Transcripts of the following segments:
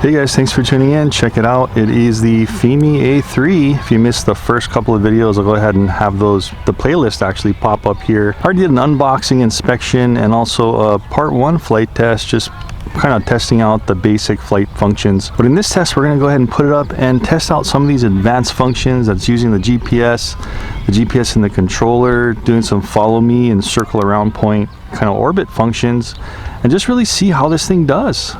Hey guys, thanks for tuning in. Check it out. It is the Fimi A3. If you missed the first couple of videos, I'll go ahead and have the playlist actually pop up here. I already did an unboxing inspection and also a part 1 flight test, just kind of testing out the basic flight functions. But in this test, we're going to go ahead and put it up and test out some of these advanced functions that's using the GPS in the controller, doing some follow me and circle around point kind of orbit functions, and just really see how this thing does.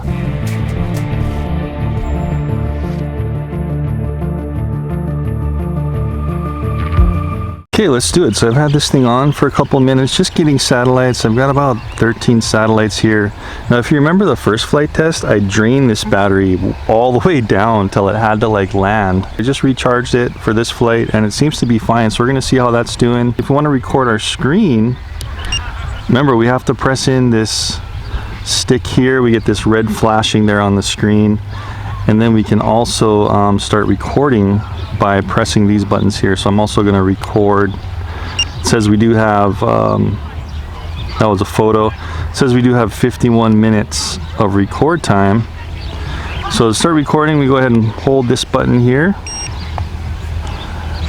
Okay, let's do it. So I've had this thing on for a couple minutes, just getting satellites. I've got about 13 satellites here. Now, if you remember the first flight test, I drained this battery all the way down until it had to like land. I just recharged it for this flight and it seems to be fine. So we're gonna see how that's doing. If we want to record our screen, remember we have to press in this stick here. We get this red flashing there on the screen. And then we can also start recording by pressing these buttons here. So I'm also going to record. It says we do have, that was a photo. It says we do have 51 minutes of record time. So to start recording, we go ahead and hold this button here.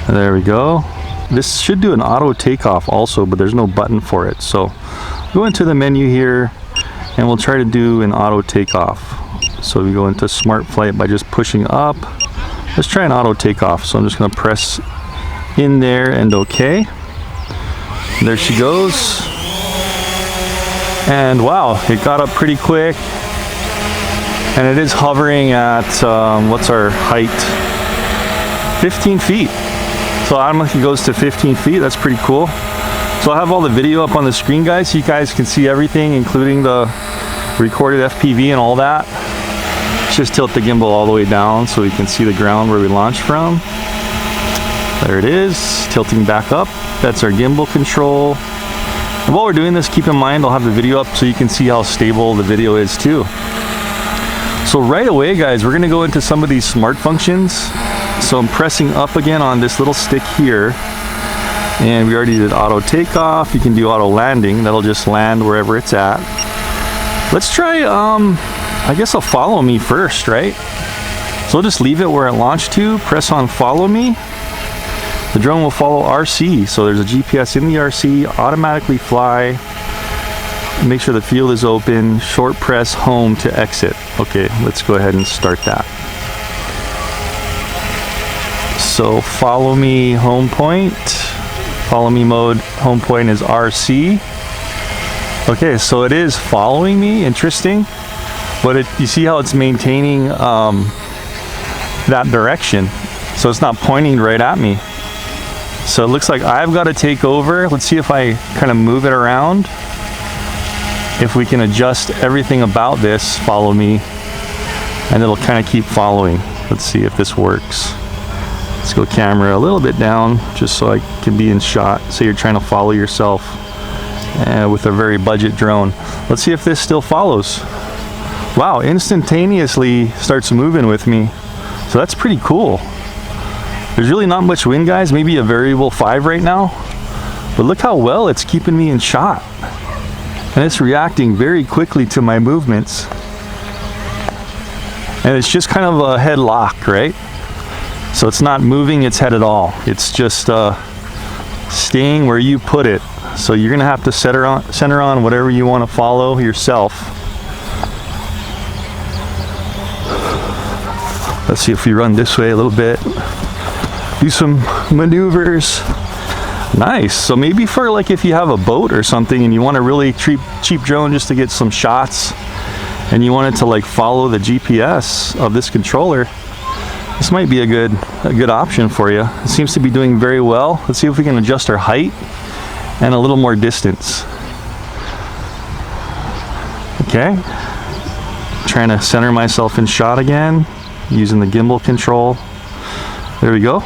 And there we go. This should do an auto takeoff also, but there's no button for it. So go into the menu here and we'll try to do an auto takeoff. So we go into smart flight by just pushing up. Let's try an auto takeoff. So I'm just going to press in there and OK. There she goes. And wow, it got up pretty quick. And it is hovering at, what's our height? 15 feet. So I don't know if it goes to 15 feet. That's pretty cool. So I'll have all the video up on the screen, guys, so you guys can see everything, including the recorded FPV and all that. Just tilt the gimbal all the way down so we can see the ground where we launched from. There it is, tilting back up. That's our gimbal control. And while we're doing this, keep in mind I'll have the video up so you can see how stable the video is too. So right away, guys, we're gonna go into some of these smart functions. So I'm pressing up again on this little stick here. And we already did auto takeoff. You can do auto landing. That'll just land wherever it's at. Let's try, I guess I'll follow me first, right? So we'll just leave it where it launched to, press on follow me. The drone will follow RC. So there's a GPS in the RC, automatically fly. Make sure the field is open, short press home to exit. Okay, let's go ahead and start that. So follow me home point. Follow me mode, home point is RC. Okay, so it is following me, interesting. But you see how it's maintaining that direction. So it's not pointing right at me. So it looks like I've got to take over. Let's see if I kind of move it around. If we can adjust everything about this, follow me, and it'll kind of keep following. Let's see if this works. Let's go camera a little bit down just so I can be in shot. Say you're trying to follow yourself with a very budget drone. Let's see if this still follows. Wow, instantaneously starts moving with me. So that's pretty cool. There's really not much wind, guys, maybe a variable 5 right now. But look how well it's keeping me in shot. And it's reacting very quickly to my movements. And it's just kind of a head lock, right? So it's not moving its head at all. It's just staying where you put it. So you're gonna have to center on whatever you want to follow yourself. Let's see if we run this way a little bit. Do some maneuvers. Nice. So maybe for like if you have a boat or something and you want a really cheap drone just to get some shots and you want it to like follow the GPS of this controller, this might be a good option for you. It seems to be doing very well. Let's see if we can adjust our height and a little more distance. Okay. Trying to center myself in shot again using the gimbal control. There we go.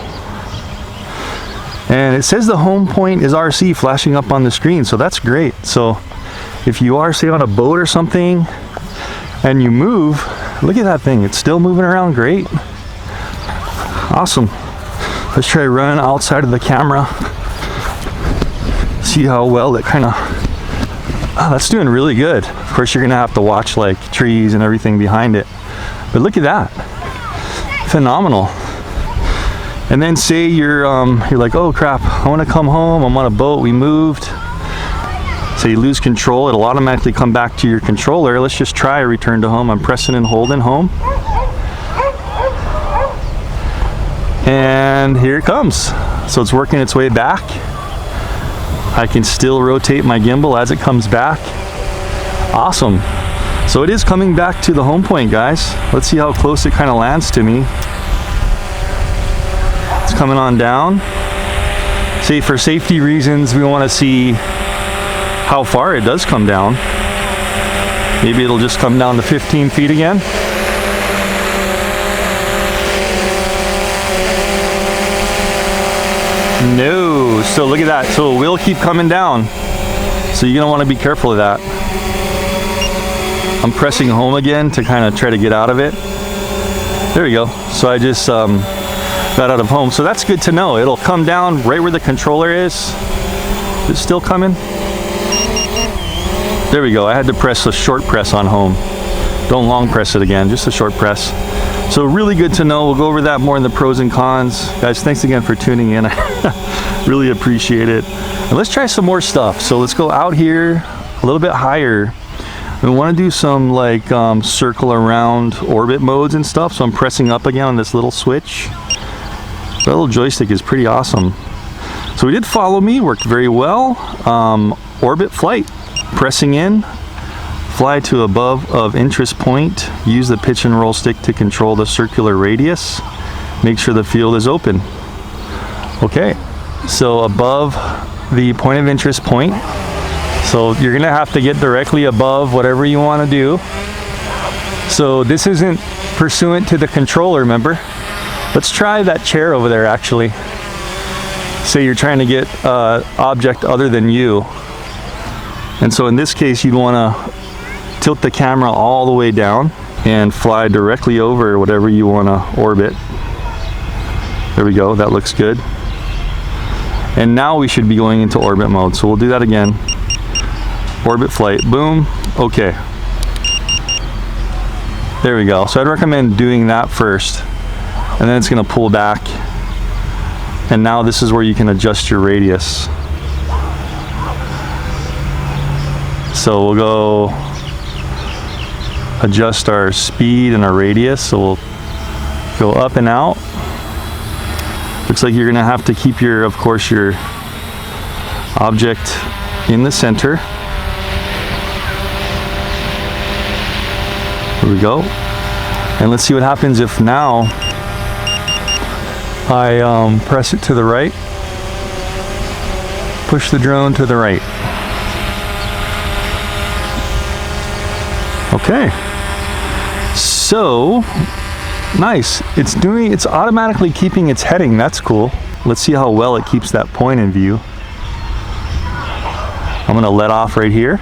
And it says the home point is RC flashing up on the screen, so that's great. So if you are, say, on a boat or something and you move, look at that thing, it's still moving around great. Awesome. Let's try running outside of the camera. See how well it kind of, that's doing really good. Of course, you're gonna have to watch like trees and everything behind it. But look at that, phenomenal. And then say you're like, oh crap, I want to come home, I'm on a boat, we moved. So you lose control, it'll automatically come back to your controller. Let's just try a return to home. I'm pressing and holding home. And here it comes. So it's working its way back. I can still rotate my gimbal as it comes back. Awesome. So it is coming back to the home point, guys. Let's see how close it kind of lands to me. It's coming on down. See, for safety reasons, we want to see how far it does come down. Maybe it'll just come down to 15 feet again. No, so look at that. So it will keep coming down. So you're gonna want to be careful of that. I'm pressing home again to kind of try to get out of it. There we go. So I just got out of home. So that's good to know. It'll come down right where the controller is. Is it still coming? There we go. I had to press a short press on home. Don't long press it again, just a short press. So really good to know. We'll go over that more in the pros and cons. Guys, thanks again for tuning in. I really appreciate it. And let's try some more stuff. So let's go out here a little bit higher. We want to do some like circle around orbit modes and stuff. So I'm pressing up again on this little switch. That little joystick is pretty awesome. So we did follow me, worked very well. Orbit flight, pressing in, fly to above of interest point, use the pitch and roll stick to control the circular radius, make sure the field is open. Okay, so above the point of interest point, so you're gonna have to get directly above whatever you want to do. So this isn't pursuant to the controller, remember? Let's try that chair over there actually. Say you're trying to get an object other than you. And so in this case, you'd want to tilt the camera all the way down and fly directly over whatever you want to orbit. There we go, that looks good. And now we should be going into orbit mode. So we'll do that again. Orbit flight, boom, okay. There we go. So I'd recommend doing that first. And then it's going to pull back. And now this is where you can adjust your radius. So we'll go adjust our speed and our radius. So we'll go up and out. Looks like you're gonna have to keep your, of course, your object in the center. There we go. And let's see what happens if now I press it to the right, push the drone to the right. Okay, so nice. It's automatically keeping its heading. That's cool. Let's see how well it keeps that point in view. I'm gonna let off right here.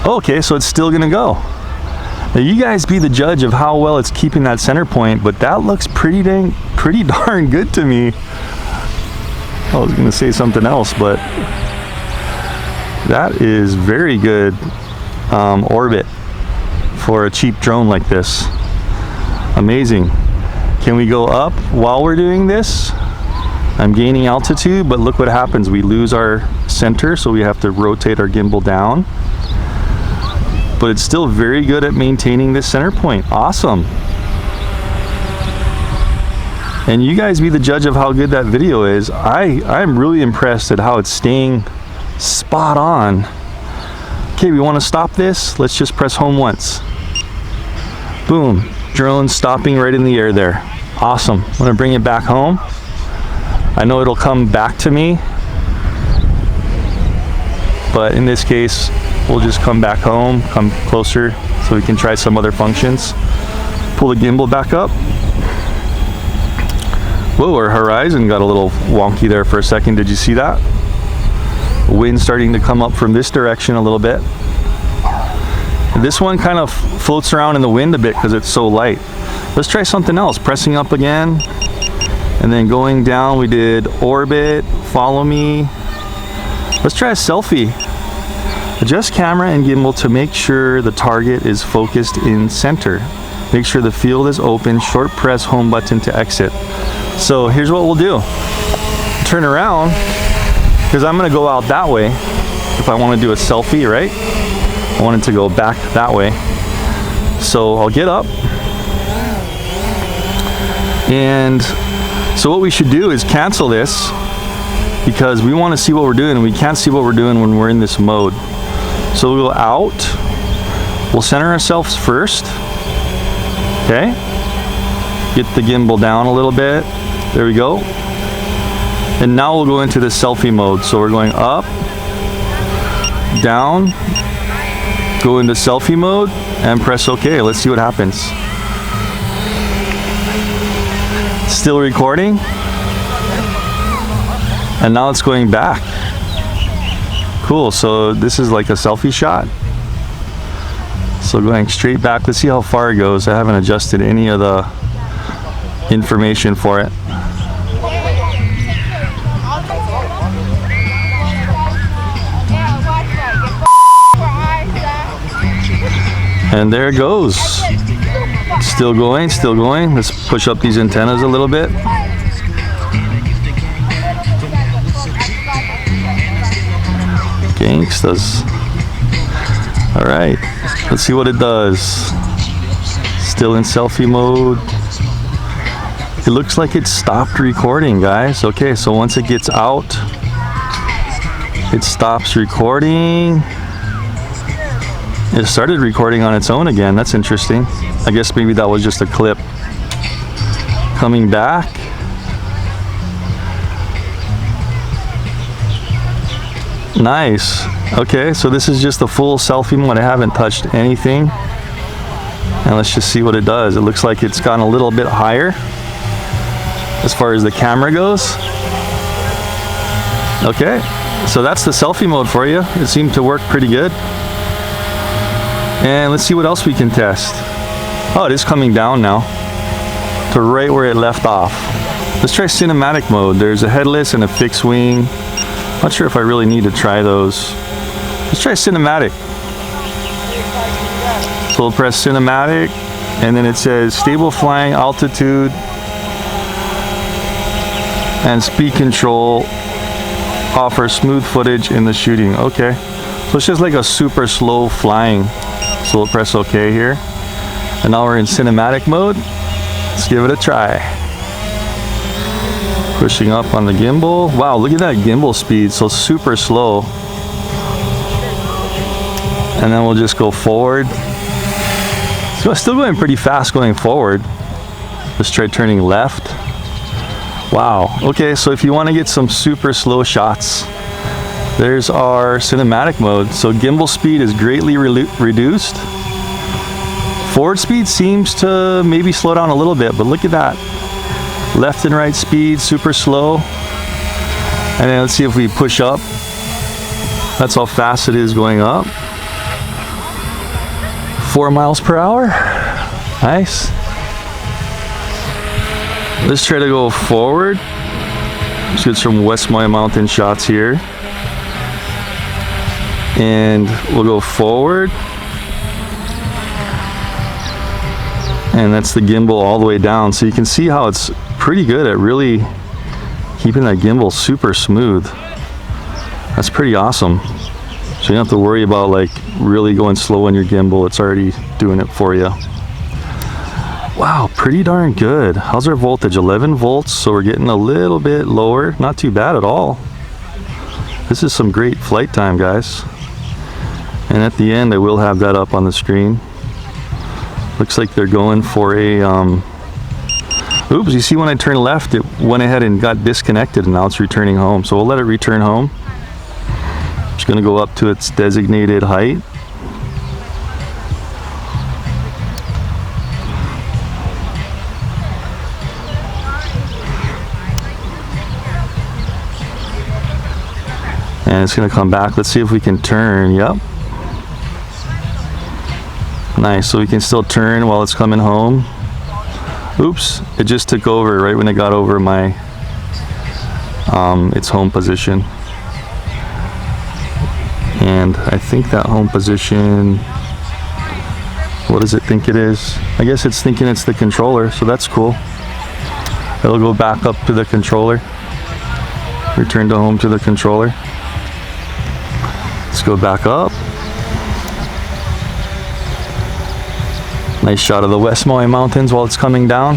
Okay, so it's still gonna go. Now you guys be the judge of how well it's keeping that center point, but that looks pretty darn good to me. I was gonna say something else, but that is very good orbit for a cheap drone like this. Amazing. Can we go up while we're doing this? I'm gaining altitude, but look what happens. We lose our center, so we have to rotate our gimbal down. But it's still very good at maintaining this center point. Awesome. And you guys be the judge of how good that video is. I'm really impressed at how it's staying spot on. Okay, we want to stop this. Let's just press home once. Boom. Drone stopping right in the air there. Awesome. I'm going to bring it back home. I know it'll come back to me, but in this case, we'll just come back home, come closer so we can try some other functions. Pull the gimbal back up. Whoa, our horizon got a little wonky there for a second. Did you see that? Wind starting to come up from this direction a little bit. This one kind of floats around in the wind a bit because it's so light. Let's try something else. Pressing up again and then going down. We did orbit, follow me. Let's try a selfie. Adjust camera and gimbal to make sure the target is focused in center. Make sure the field is open. Short press home button to exit. So here's what we'll do. Turn around, because I'm going to go out that way if I want to do a selfie, right? I want it to go back that way. So I'll get up. And so what we should do is cancel this, because we want to see what we're doing, and we can't see what we're doing when we're in this mode. So we'll go out. We'll center ourselves first. Okay, get the gimbal down a little bit. There we go. And now we'll go into the selfie mode. So we're going up, down, go into selfie mode, and press OK. Let's see what happens. Still recording. And now it's going back. Cool, so this is like a selfie shot. So going straight back, let's see how far it goes. I haven't adjusted any of the information for it. And there it goes. Still going, still going. Let's push up these antennas a little bit. Gangstas. All right, let's see what it does. Still in selfie mode. It looks like it stopped recording, guys. Okay, so once it gets out, it stops recording. It started recording on its own again. That's interesting. I guess maybe that was just a clip. Coming back. Nice. Okay, so this is just a full selfie mode. I haven't touched anything. And let's just see what it does. It looks like it's gotten a little bit higher as far as the camera goes. Okay, so that's the selfie mode for you. It seemed to work pretty good. And let's see what else we can test. Oh, it is coming down now to right where it left off. Let's try cinematic mode. There's a headless and a fixed wing. Not sure if I really need to try those. Let's try cinematic. So we'll press cinematic, and then it says stable flying, altitude, and speed control. Offer smooth footage in the shooting. Okay, so it's just like a super slow flying. So we'll press OK here. And now we're in cinematic mode. Let's give it a try. Pushing up on the gimbal. Wow, look at that gimbal speed. So super slow. And then we'll just go forward. So still going pretty fast going forward. Let's try turning left. Wow. Okay, so if you want to get some super slow shots, there's our cinematic mode. So gimbal speed is greatly reduced. Forward speed seems to maybe slow down a little bit, but look at that. Left and right speed, super slow. And then let's see if we push up. That's how fast it is going up. 4 miles per hour. Nice. Let's try to go forward. Let's get some Westmoy Mountain shots here. And we'll go forward. And that's the gimbal all the way down. So you can see how it's pretty good at really keeping that gimbal super smooth. That's pretty awesome. So you don't have to worry about like really going slow on your gimbal. It's already doing it for you. Wow, pretty darn good. How's our voltage? 11 volts, so we're getting a little bit lower. Not too bad at all. This is some great flight time, guys. And at the end, I will have that up on the screen. Looks like they're going for a, oops, you see when I turned left, it went ahead and got disconnected, and now it's returning home. So we'll let it return home. It's gonna go up to its designated height. And it's gonna come back. Let's see if we can turn. Yep. Nice, so we can still turn while it's coming home. Oops, it just took over right when it got over my its home position. And I think that home position, what does it think it is? I guess it's thinking it's the controller, so that's cool. It'll go back up to the controller. Return to home to the controller. Let's go back up. Nice shot of the West Maui Mountains while it's coming down.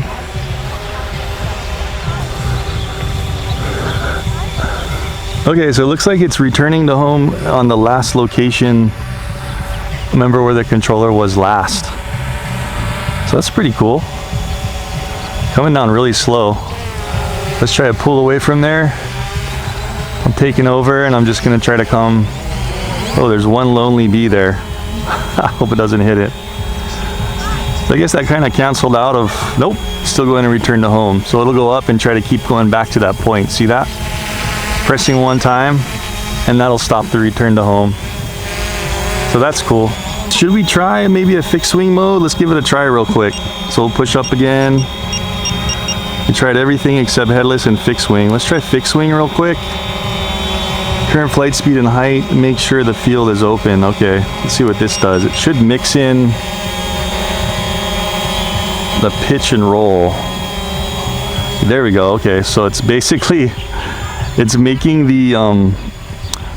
Okay, so it looks like it's returning to home on the last location. Remember where the controller was last. So that's pretty cool. Coming down really slow. Let's try to pull away from there. I'm taking over and I'm just gonna try to come. Oh, there's one lonely bee there. I hope it doesn't hit it. So I guess that kind of canceled out of, nope, still going to return to home. So it'll go up and try to keep going back to that point. See that? Pressing one time and that'll stop the return to home. So that's cool. Should we try maybe a fixed wing mode? Let's give it a try real quick. So we'll push up again. We tried everything except headless and fixed wing. Let's try fixed wing real quick. Current flight speed and height, make sure the field is open. Okay, let's see what this does. It should mix in the pitch and roll. There we go. Okay, so it's basically, it's making the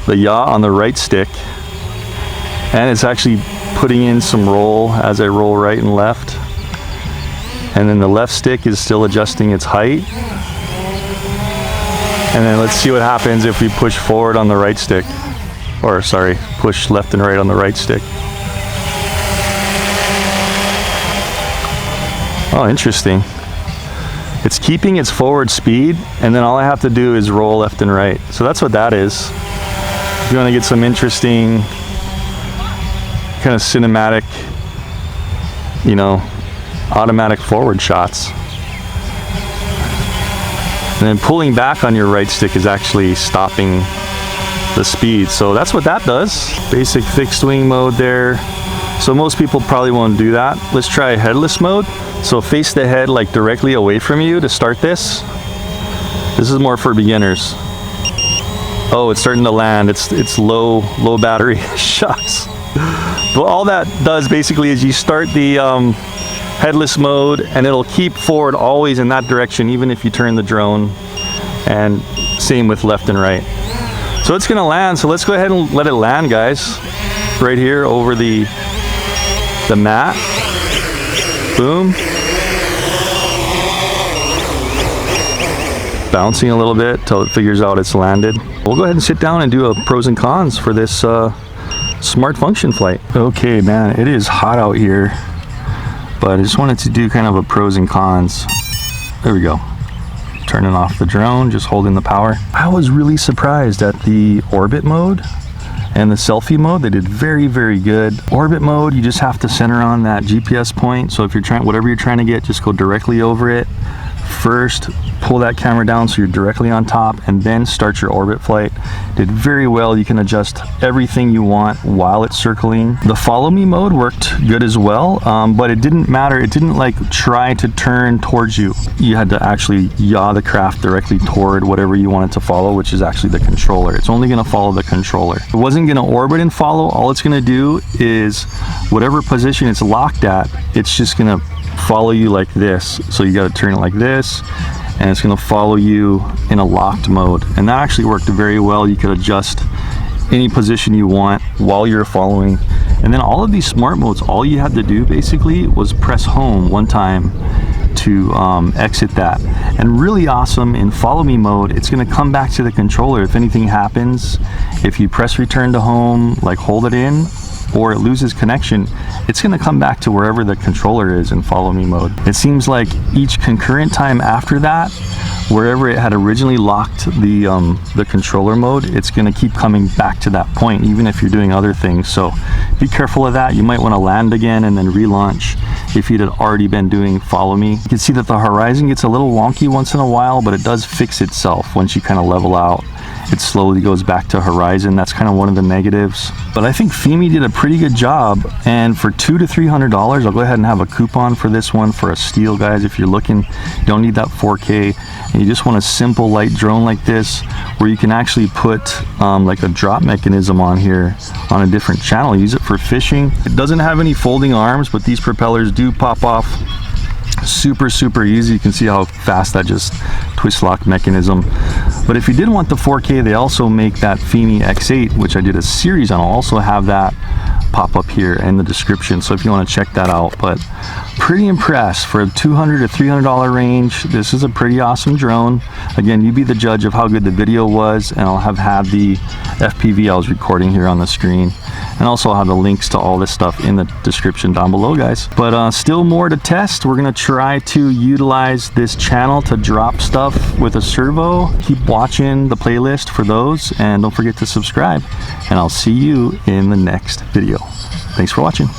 yaw on the right stick, and it's actually putting in some roll as I roll right and left. And then the left stick is still adjusting its height. And then let's see what happens if we push forward on the right stick. Or sorry, push left and right on the right stick. Oh, interesting. It's keeping its forward speed, and then all I have to do is roll left and right. So that's what that is. If you want to get some interesting kind of cinematic, you know, automatic forward shots. And then pulling back on your right stick is actually stopping the speed. So that's what that does. Basic fixed wing mode there. So most people probably won't do that. Let's try headless mode. So face the head like directly away from you to start this. This is more for beginners. Oh, it's starting to land. It's low battery. Shucks. But all that does basically is you start the headless mode and it'll keep forward always in that direction even if you turn the drone, and same with left and right. So it's gonna land, so let's go ahead and let it land, guys. Right here over the mat. Boom. Bouncing a little bit till it figures out it's landed. We'll go ahead and sit down and do a pros and cons for this smart function flight. Okay, man, it is hot out here, but I just wanted to do kind of a pros and cons. There we go. Turning off the drone, just holding the power. I was really surprised at the orbit mode and the selfie mode. They did very, very good. Orbit mode, you just have to center on that GPS point. So if you're trying, whatever you're trying to get, just go directly over it. First, pull that camera down so you're directly on top, and then start your orbit flight. Did very well. You can adjust everything you want while it's circling. The follow me mode worked good as well, but it didn't matter. It didn't like try to turn towards you. You had to actually yaw the craft directly toward whatever you wanted to follow, which is actually the controller. It's only going to follow the controller. It wasn't going to orbit and follow. All it's going to do is whatever position it's locked at, it's just going to follow you like this. So you got to turn it like this, and it's going to follow you in a locked mode, and that actually worked very well. You could adjust any position you want while you're following. And then all of these smart modes, all you had to do basically was press home one time to exit that. And really awesome in follow me mode, it's going to come back to the controller if anything happens. If you press return to home, like hold it in, or it loses connection, it's going to come back to wherever the controller is in follow me mode. It seems like each concurrent time after that, wherever it had originally locked the controller mode, it's going to keep coming back to that point even if you're doing other things. So be careful of that. You might want to land again and then relaunch if you'd had already been doing follow me. You can see that the horizon gets a little wonky once in a while, but it does fix itself once you kind of level out. It slowly goes back to horizon. That's kind of one of the negatives. But I think Fimi did a pretty good job. And for $200 to $300, I'll go ahead and have a coupon for this one for a steal, guys. If you're looking, you don't need that 4K, and you just want a simple light drone like this, where you can actually put like a drop mechanism on here on a different channel. Use it for fishing. It doesn't have any folding arms, but these propellers do pop off super easy. You can see how fast that just twist lock mechanism. But if you didn't want the 4K, they also make that Fimi X8, which I did a series on. I'll also have that pop up here in the description, so if you want to check that out. But pretty impressed. For a $200 to $300 range, this is a pretty awesome drone. Again, you be the judge of how good the video was, and I'll have had the FPV I was recording here on the screen, and also I'll have the links to all this stuff in the description down below, guys. But still more to test. We're gonna try to utilize this channel to drop stuff with a servo. Keep watching the playlist for those, and don't forget to subscribe, and I'll see you in the next video. Thanks for watching.